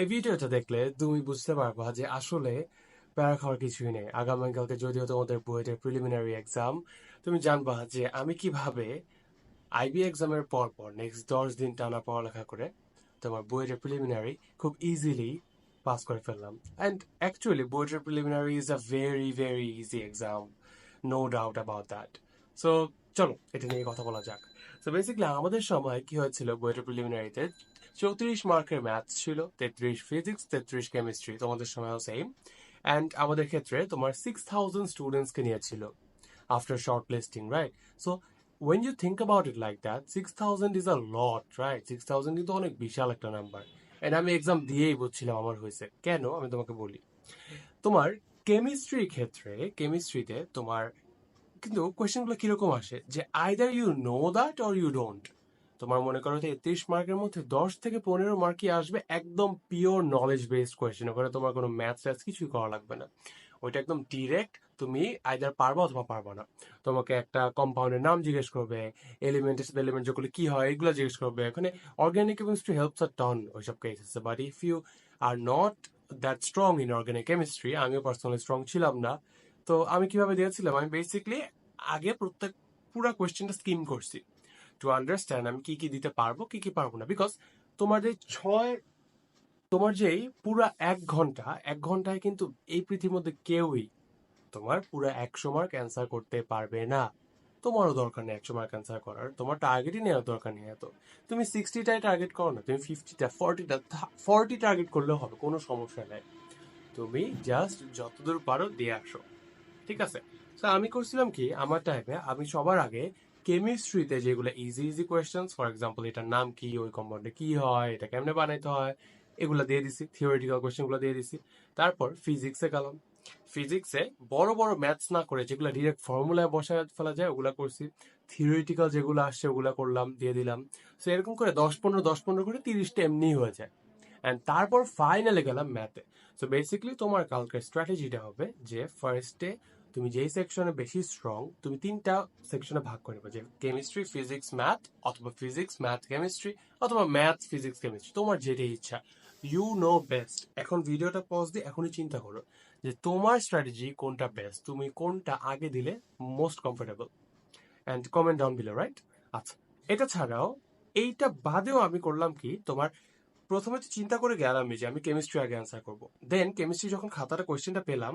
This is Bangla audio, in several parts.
এই ভিডিওটা দেখলে তুমি বুঝতে পারবা যে আসলে প্যারা খাওয়ার কিছুই নেই। আগামীকালকে যদিও তোমাদের বুয়েটের প্রিলিমিনারি এক্সাম, তুমি জানবা যে আমি কিভাবে আইবি এক্সামের পর পর নেক্সট 10 দিন টানা পড়ালেখা করে তোমার বুয়েটের প্রিলিমিনারি খুব ইজিলি পাস করে ফেললাম। অ্যান্ড অ্যাকচুয়ালি বুয়েটের preliminary is a very very easy exam, no doubt about that. So চলো এটা নিয়ে কথা বলা যাক। সো বেসিক্যালি আমাদের সময় কি হয়েছিল, বুয়েটের প্রিলিমিনারিতে 34 মার্কের ম্যাথস ছিল, 33 ফিজিক্স, 33 কেমিস্ট্রি, তোমাদের সময়ও সেম। অ্যান্ড আমাদের ক্ষেত্রে তোমার 6,000 স্টুডেন্টসকে নিয়েছিল after shortlisting, right? So when you think about it like that, 6,000 is a lot, right? 6,000 কিন্তু অনেক বিশাল একটা নাম্বার। এন্ড আমি এক্সাম দিয়েই বুঝছিলাম আমার হয়েছে কেন, আমি তোমাকে বলি। তোমার কেমিস্ট্রির ক্ষেত্রে, কেমিস্ট্রিতে তোমার কিন্তু কোয়েশ্চেনগুলো কিরকম আসে যে either you know that or you don't. তোমার মনে করো 33 মার্কের মধ্যে 10 থেকে 15 মার্কই আসবে একদম পিওর নলেজ বেসড কোয়েশ্চেন, ওখানে তোমার কোনো ম্যাথস ট্যাথস কিছুই করা লাগবে না। ওইটা একদম ডিরেক্ট, তুমি আইদার পারবা অথবা পারবা না। তোমাকে একটা কম্পাউন্ডের নাম জিজ্ঞেস করবে, এলিমেন্টের সাথে এলিমেন্ট যেগুলো কি হয় এগুলো জিজ্ঞেস করবে। এখানে organic chemistry helps a ton ওইসব কেসেসে, but if you are not that strong in organic chemistry, আমিও পার্সোনালি স্ট্রং ছিলাম না। তো আমি কিভাবে দিয়েছিলাম, আমি বেসিকলি আগে পুরা কোয়েশ্চেনটা স্কিম করছি টু আন্ডারস্ট্যান্ড আমি কি কি দিতে পারবো কি কি পারবো না। বিকজ তোমার যে ছয় তোমার যেই পুরা 1 ঘন্টা, 1 ঘন্টায় কিন্তু এই পৃথিবীর মধ্যে কেউই তোমার পুরো 100 মার্ক অ্যান্সার করতে পারবে না। তোমারও দরকার নেই 100 মার্ক অ্যান্সার করার, তোমার টার্গেটই নেওয়ার দরকার নেই এত। তুমি 60টাই টার্গেট করো না, তুমি 50টা 40 টার্গেট করলেও হবে, কোনো সমস্যা নেই। তুমি জাস্ট যতদূর পারো দিয়ে আসো, ঠিক আছে? তো আমি করছিলাম কি, আমার টাইমে আমি সবার আগে কেমিস্ট্রিতে যেগুলো easy easy questions, for example এটার নাম কি, ওই কম্পাউন্ডে কি হয়, এটা কেমনে বানাইতে হয়, এগুলো দিয়ে দিছি, থিওরিটিক্যাল কোয়েশ্চেন গুলো দিয়ে দিছি। তারপর ফিজিক্সে গেলাম, ফিজিক্সে বড় বড় ম্যাথস না করে যেগুলো ডিরেক্ট ফর্মুলায় বসায় ফেলা যায় ওগুলা করছি। থিওরিটিক্যাল যেগুলো আসছে ওগুলা করলাম, দিয়ে দিলাম। সো এরকম করে 10-15 করে 30টা এমনি হয়ে যায়। অ্যান্ড তারপর ফাইনালে গেলাম ম্যাথে। সো বেসিক্যালি তোমার কালকের স্ট্র্যাটেজিটা হবে যে ফার্স্টে তুমি যেই সেকশনে বেশি স্ট্রং, তুমি 3টা সেকশনে ভাগ করে নেবে, যে কেমিস্ট্রি ফিজিক্স ম্যাথ, অথবা ফিজিক্স ম্যাথ কেমিস্ট্রি, অথবা ম্যাথ ফিজিক্স কেমিস্ট্রি, তোমার যেটাই ইচ্ছা। You know best. এখন ভিডিওটা পজ দিয়ে এখনই চিন্তা করো যে তোমার স্ট্র্যাটেজি কোনটা বেস্ট, তুমি কোনটা আগে দিলে most comfortable, and comment down below, right? আচ্ছা, এটা ছাড়াও এইটা বাদেও আমি করলাম কি, তোমার প্রথমে তো চিন্তা করে গেলাম যে আমি কেমিস্ট্রি আগে অ্যান্সার করবো। দেন কেমিস্ট্রি যখন খাতাটা কোয়েশ্চেনটা পেলাম,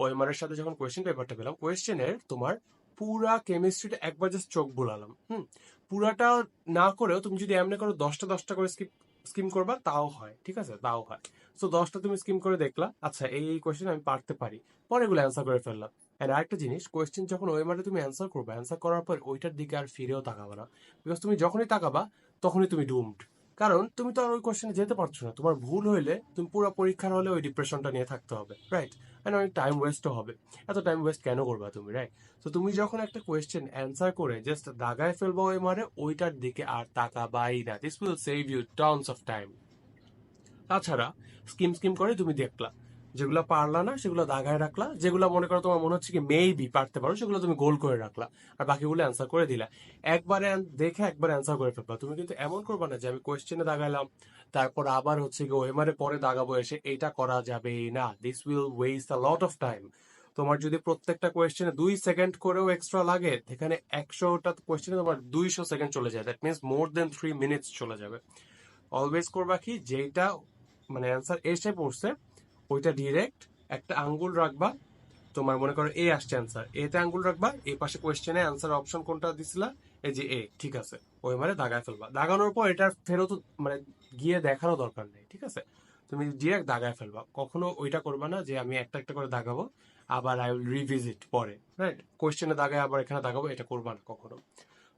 ওএমআর এর সাথে যখন কোয়েশ্চেন পেপারটা পেলাম, কোয়েশ্চেনের তোমার পুরা কেমিস্ট্রিটা একবার জাস্ট চোখ বুলালাম। পুরাটা না করেও তুমি যদি এমনি করো 10টা করে স্কিম করবা, তাও হয়, ঠিক আছে, তাও হয়। সো 10টা তুমি স্কিম করে দেখলা, আচ্ছা এই এই কোয়েশ্চেন আমি পারতে পারি, পরে এগুলো অ্যান্সার করে ফেললাম। এন্ড আরেকটা জিনিস, কোয়েশ্চেন যখন ওএমআর তুমি অ্যান্সার করবে, অ্যান্সার করার পর ওইটার দিকে আর ফিরেও তাকাবা না। বিকজ তুমি যখনই তাকাবা তখনই তুমি ডুমড। কারণ তুমি তো আর ওই কোশ্চেনে যেতে পারছো না, তোমার ভুল হইলে তুমি পুরো পরীক্ষার হলে ওই ডিপ্রেশনটা নিয়ে থাকতে হবে, রাইট? এন্ড অনেক টাইম ওয়েস্টও হবে। এত টাইম ওয়েস্ট কেন করবা তুমি, রাইট? তো তুমি যখন একটা কোয়েশ্চেন অ্যান্সার করে জাস্ট দাগায় ফেলবো ওই মারে, ওইটার দিকে আর তাকাবাই না। This will save you tons of time. তাছাড়া স্কিম স্কিম করে তুমি দেখলা, যেগুলো পারলা না সেগুলো দাগায় রাখলা, যেগুলো মনে করো তোমার মনে হচ্ছে কি মেবি পারতে পারো সেগুলো তুমি গোল করে রাখলা, আর বাকিগুলো অ্যান্সার করে দিলা। একবারে দেখে একবার অ্যান্সার করে ফেলবা। তুমি কিন্তু এমন করবা না যে আমি কোয়েশ্চেনে দাগাইলাম তারপর আবার হচ্ছে কি ওএমআরে পরে দাগাবো এসে, এটা করা যাবে না। This will West a lot of time. তোমার যদি প্রত্যেকটা কোয়েশ্চেনে 2 সেকেন্ড করেও এক্সট্রা লাগে, এখানে 100টা কোয়েশ্চেনে তোমার 200 সেকেন্ড চলে যায়, that means more than 3 minutes চলে যাবে। অলওয়েজ করবা কি, যেটা মানে অ্যান্সার এসে পড়ছে ওইটা ডিরেক্ট একটা আঙ্গুল রাখবা। তোমার মনে করো এ আসছে অ্যান্সার, এতে আঙ্গুল রাখবা, এই পাশে কোয়েশ্চেনে অ্যান্সার অপশন কোনটা দিছিলা, এই যে এ, ঠিক আছে, ওই মানে দাগায় ফেলবা। দাগানোর পর এটা ফেরত মানে গিয়ে দেখানো দরকার নেই, ঠিক আছে? তুমি ডিরেক্ট দাগায় ফেলবা, কখনো ওইটা করবা না যে আমি একটা একটা করে দাগাবো আবার আই উইল রিভিজিট পরে, রাইট? কোয়েশ্চেনে দাগায় আবার এখানে দাগাবো, এটা করবা না কখনো।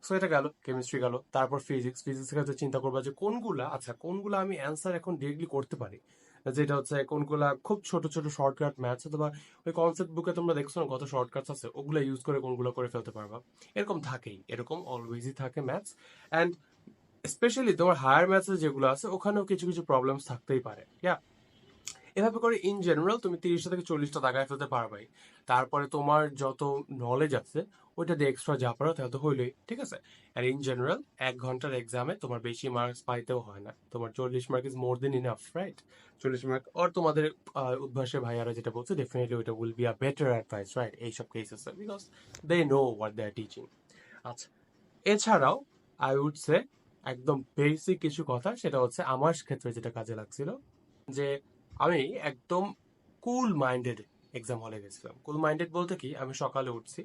সো এটা গেল, কেমিস্ট্রি গেল। তারপর ফিজিক্সের ক্ষেত্রে চিন্তা করবা যে কোনগুলা, আচ্ছা কোনগুলা আমি অ্যান্সার এখন ডিরেক্টলি করতে পারি, যেটা হচ্ছে কোনগুলা খুব ছোট ছোট শর্টকাট ম্যাথস, অথবা ওই কনসেপ্ট বুকে তোমরা দেখছো না কত শর্টকাটস আছে, ওগুলো ইউজ করে কোনগুলো করে ফেলতে পারবা। এরকম থাকেই, এরকম অলওয়েজই থাকে ম্যাথস। অ্যান্ড স্পেশালি তোমার হায়ার ম্যাথস যেগুলো আছে ওখানেও কিছু কিছু প্রবলেমস থাকতেই পারে, ইয়া। এভাবে করে ইন জেনারেল তুমি 30টা থেকে 40টা দাগায় ফেলতে পারবাই। তারপরে তোমার যত নলেজ আছে ওইটা দিয়ে এক্সট্রা যা পারো তাহলে তো হইলোই, ঠিক আছে। আর ইন জেনারেল 1 ঘন্টার এক্সামে তোমার বেশি মার্কস পাইতেও হয় না, তোমার 40 mark is more than enough, right? 40 mark আর তোমাদের উদ্ভাসের ভাইয়ারা যেটা বলছে, ডেফিনেটলি ওইটা will be a better advice, right, এইসব কেসেসে, because they know what they are teaching. আচ্ছা, এছাড়াও আই উড সে একদম বেসিক কিছু কথা, সেটা হচ্ছে আমার ক্ষেত্রে যেটা কাজে লাগছিল, যে আমি একদম কুল মাইন্ডেড এক্সাম হলে গেছিলাম। কুল মাইন্ডেড বলতে কি, আমি সকালে উঠছি,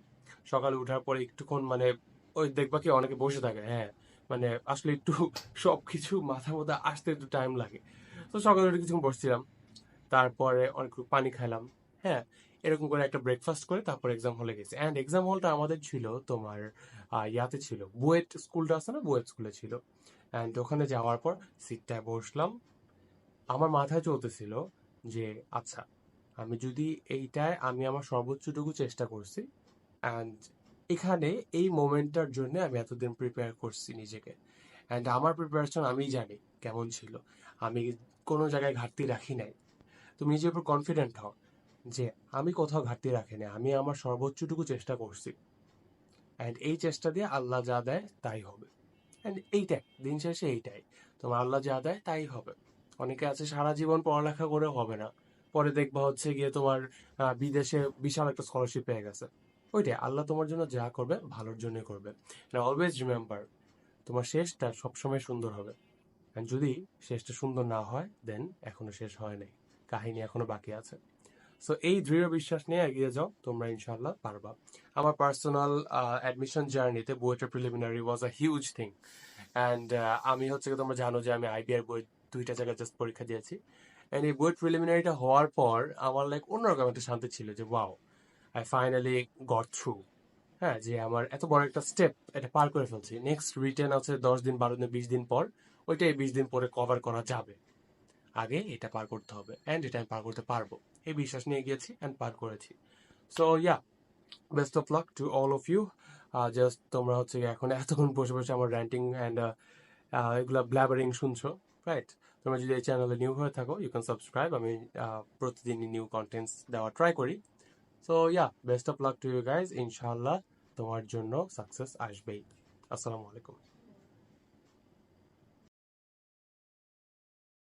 সকালে উঠার পরে একটুক্ষণ মানে ওই দেখবা কি অনেকে বসে থাকে, হ্যাঁ, মানে আসলে একটু সবকিছু মাথার মধ্যে আসতে একটু টাইম লাগে। তো সকালে উঠে কিছুক্ষণ বসছিলাম, তারপরে অনেক পানি খাইলাম, হ্যাঁ, এরকম করে একটা ব্রেকফাস্ট করে তারপর এক্সাম হলে গেছি। অ্যান্ড এক্সাম হলটা আমাদের ছিল তোমার ইয়াতে ছিল, বুয়েট স্কুলটা আছে না, বুয়েট স্কুলে ছিল। অ্যান্ড ওখানে যাওয়ার পর সিটটায় বসলাম, আমার মাথায় চলতেছিল যে আচ্ছা, আমি যদি এইটায় আমি আমার সর্বোচ্চটুকু চেষ্টা করছি, অ্যান্ড এখানে এই মোমেন্টটার জন্য আমি এতদিন প্রিপেয়ার করছি নিজেকে, অ্যান্ড আমার প্রিপারেশন আমি জানি কেমন ছিল, আমি কোনো জায়গায় ঘাটতি রাখি নাই। তুমি নিজের উপর কনফিডেন্ট হও যে আমি কোথাও ঘাটতি রাখিনি, আমি আমার সর্বোচ্চটুকু চেষ্টা করছি, অ্যান্ড এই চেষ্টা দিয়ে আল্লাহ যা দেয় তাই হবে। অ্যান্ড এইটাই দিন শেষে, এইটাই তোমার আল্লাহ যা দেয় তাই হবে। অনেকে আছে সারা জীবন পড়ালেখা করেও হবে না, পরে দেখবা হচ্ছে গিয়ে তোমার বিদেশে বিশাল একটা স্কলারশিপ পেয়ে গেছে। ওইটাই, আল্লাহ তোমার জন্য যা করবে ভালোর জন্যই করবে। অলওয়েজ রিমেম্বার, তোমার শেষটা সবসময় সুন্দর হবে। আর যদি শেষটা সুন্দর না হয়, দেন এখনো শেষ হয় নাই, কাহিনী এখনো বাকি আছে। সো এই দৃঢ় বিশ্বাস নিয়ে এগিয়ে যাও, তোমরা ইনশাল্লাহ পারবা। আমার পার্সোনাল অ্যাডমিশন জার্নিতে বুয়েটের preliminary was a huge thing. And আমি হচ্ছে তোমরা জানো যে আমি আইবিআর বই 2টা জায়গায় জাস্ট পরীক্ষা দিয়েছি। অ্যান্ড এই বুয়েট প্রিলিমিনারিটা হওয়ার পর আমার লাইক অন্যরকম একটা শান্তি ছিল, যে wow, I finally goat through. হ্যাঁ, যে আমার এত বড় একটা স্টেপ এটা পার করে ফেলছি। নেক্সট রিটেন আছে 10 দিন, 12 দিন, 20 দিন পর। ওইটাই 20 দিন পরে কভার করা যাবে, আগে এটা পার করতে হবে, অ্যান্ড এটা আমি পার করতে পারবো, এই বিশ্বাস নিয়ে গিয়েছি অ্যান্ড পার করেছি। So yeah, best of luck to all of you. Just তোমরা হচ্ছে গিয়ে এখন এতক্ষণ বসে বসে আমার র্যান্টিং অ্যান্ড এগুলা ব্ল্যাবারিং শুনছো, রাইট? তোমরা যদি এই চ্যানেলে নিউ হয়ে থাকো, ইউ ক্যান সাবস্ক্রাইব। আমি প্রতিদিনই নিউ কন্টেন্টস দেওয়ার ট্রাই করি। So yeah, best of luck to you guys, ইনশাআল্লাহ তোমার জন্য সাকসেস আসবেই। আসসালামু আলাইকুম।